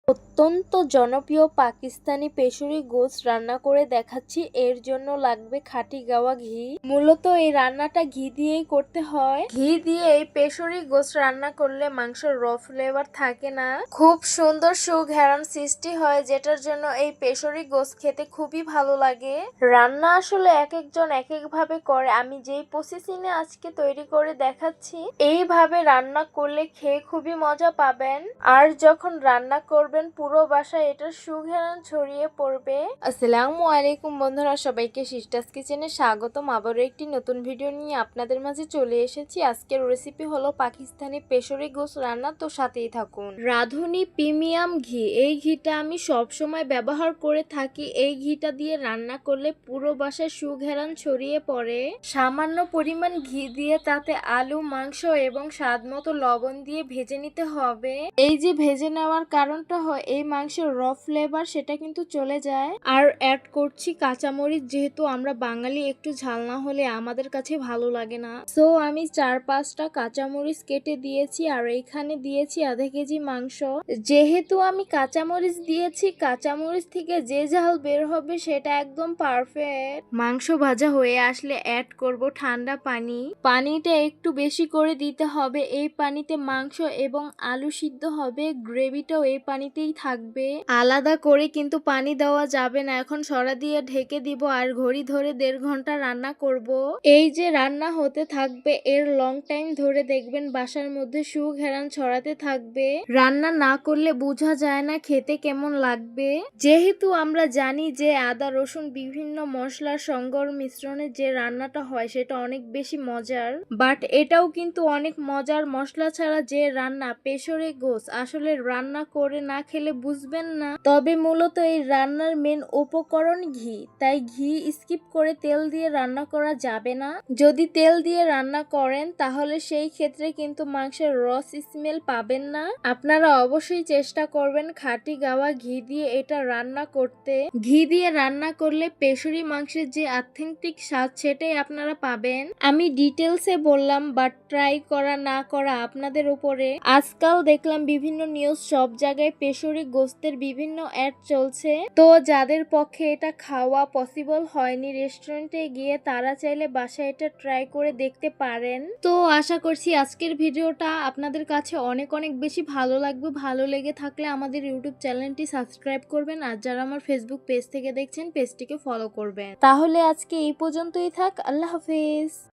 অত্যন্ত জনপ্রিয় পাকিস্তানি পেশরি গোশত রান্না করে দেখাচ্ছি। এর জন্য লাগবে খাঁটি গাওয়া ঘি। মূলত এই রান্নাটা ঘি দিয়েই করতে হয়। ঘি দিয়ে এই পেশরি গোশত রান্না করলে মাংসের র ফ্লেভার থাকে না, খুব সুন্দর সুঘ্রাণ সৃষ্টি হয়, যেটার জন্য এই পেশরি গোশত খেতে খুবই ভালো লাগে। রান্না আসলে এক একজন এক এক ভাবে করে, আমি যেই প্রসেসিংয়ে আজকে তৈরি করে দেখাচ্ছি এইভাবে রান্না করলে খেয়ে খুবই মজা পাবেন। আর যখন রান্না করবেন পুরো বাসায় এটার সুঘ্রাণ ছড়িয়ে পড়বে। আসসালামু আলাইকুম বন্ধুরা, সবাইকে সিস্টার্স কিচেনে স্বাগতম। আবারও একটি নতুন ভিডিও নিয়ে আপনাদের মাঝে চলে এসেছি। আজকের রেসিপি হলো পাকিস্তানি পেশরি গোশত রান্না, তো সাথেই থাকুন। রাঁধুনি প্রিমিয়াম ঘি, এই ঘিটা আমি সব সময় ব্যবহার করে থাকি। এই ঘিটা দিয়ে রান্না করলে পুরো বাসায় সুঘ্রাণ ছড়িয়ে পড়ে। সামান্য পরিমাণ ঘি দিয়ে তাতে আলু, মাংস এবং স্বাদ মতো লবণ দিয়ে ভেজে নিতে হবে। এই যে ভেজে নেওয়ার কারণটা হয় এই মাংসের র ফ্লেভার সেটা কিন্তু চলে যায়। আর অ্যাড করছি কাঁচামরিচ, যেহেতু আমরা বাঙালি, একটু ঝাল না হলে আমাদের কাছে ভালো লাগে না। সো আমি 4-5টা কাঁচামরিচ কেটে দিয়েছি। আর এইখানে দিয়েছি আধা কেজি মাংস। যেহেতু আমি কাঁচামরিচ দিয়েছি, কাঁচামরিচ থেকে যে ঝাল বের হবে সেটা একদম পারফেক্ট। মাংস ভাজা হয়ে আসলে অ্যাড করব ঠান্ডা পানি। পানিটা একটু বেশি করে দিতে হবে। এই পানিতে মাংস এবং আলু সিদ্ধ হবে, গ্রেভিটাও এই পানিতেই থাকবে। আলাদা করে কিন্তু পানি দেওয়া যাবে না। এখন সরা দিয়ে ঢেকে দিব আর ঘড়ি ধরে 1.5 ঘন্টা রান্না করব। এই যে রান্না হতে থাকবে এর লং টাইম ধরে দেখবেন বাসার মধ্যে সুঘ্রাণ ছড়াতে থাকবে। রান্না না করলে বোঝা যায় না খেতে কেমন লাগবে। যেহেতু আমরা জানি যে আদা রসুন বিভিন্ন মশলার সংগর মিশ্রণে যে রান্নাটা হয় সেটা অনেক বেশি মজার, বাট এটাও কিন্তু অনেক মজার। মশলা ছাড়া যে রান্না পেশরি গোশত, আসলে রান্না করে না খেলে বুঝবেন না। তবে মূলত এই রান্নার মেন উপকরণ ঘি, তাই ঘি স্কিপ করে তেল দিয়ে রান্না করা যাবে না। যদি তেল দিয়ে রান্না করেন তাহলে সেই ক্ষেত্রে কিন্তু মাংসের রস স্মেল পাবেন না। আপনারা অবশ্যই চেষ্টা করবেন খাঁটি গাওয়া ঘি দিয়ে এটা রান্না করতে। ঘি দিয়ে রান্না করলে পেশরি মাংসের যে অথেন্টিক স্বাদ সেটাই আপনারা পাবেন। আমি ডিটেলসে বললাম, বাট ট্রাই করা না করা আপনাদের উপরে। আজকাল দেখলাম বিভিন্ন নিউজ, সব জায়গায় পেশরি গোশতের বিভিন্ন অ্যাড চলছে। তো যাদের পক্ষে এটা খাওয়া পসিবল হয়নি রেস্টুরেন্টে গিয়ে, তারা চাইলে বাসায় এটা ট্রাই করে দেখতে পারেন। তো আশা করছি আজকের ভিডিওটা আপনাদের কাছে অনেক অনেক বেশি ভালো লাগবে। ভালো লেগে থাকলে আমাদের ইউটিউব চ্যানেলটি সাবস্ক্রাইব করবেন, আর যারা আমার ফেসবুক পেজ থেকে দেখছেন পেজটিকে ফলো করবেন। তাহলে আজকে এই পর্যন্তই থাক। আল্লাহ হাফেজ।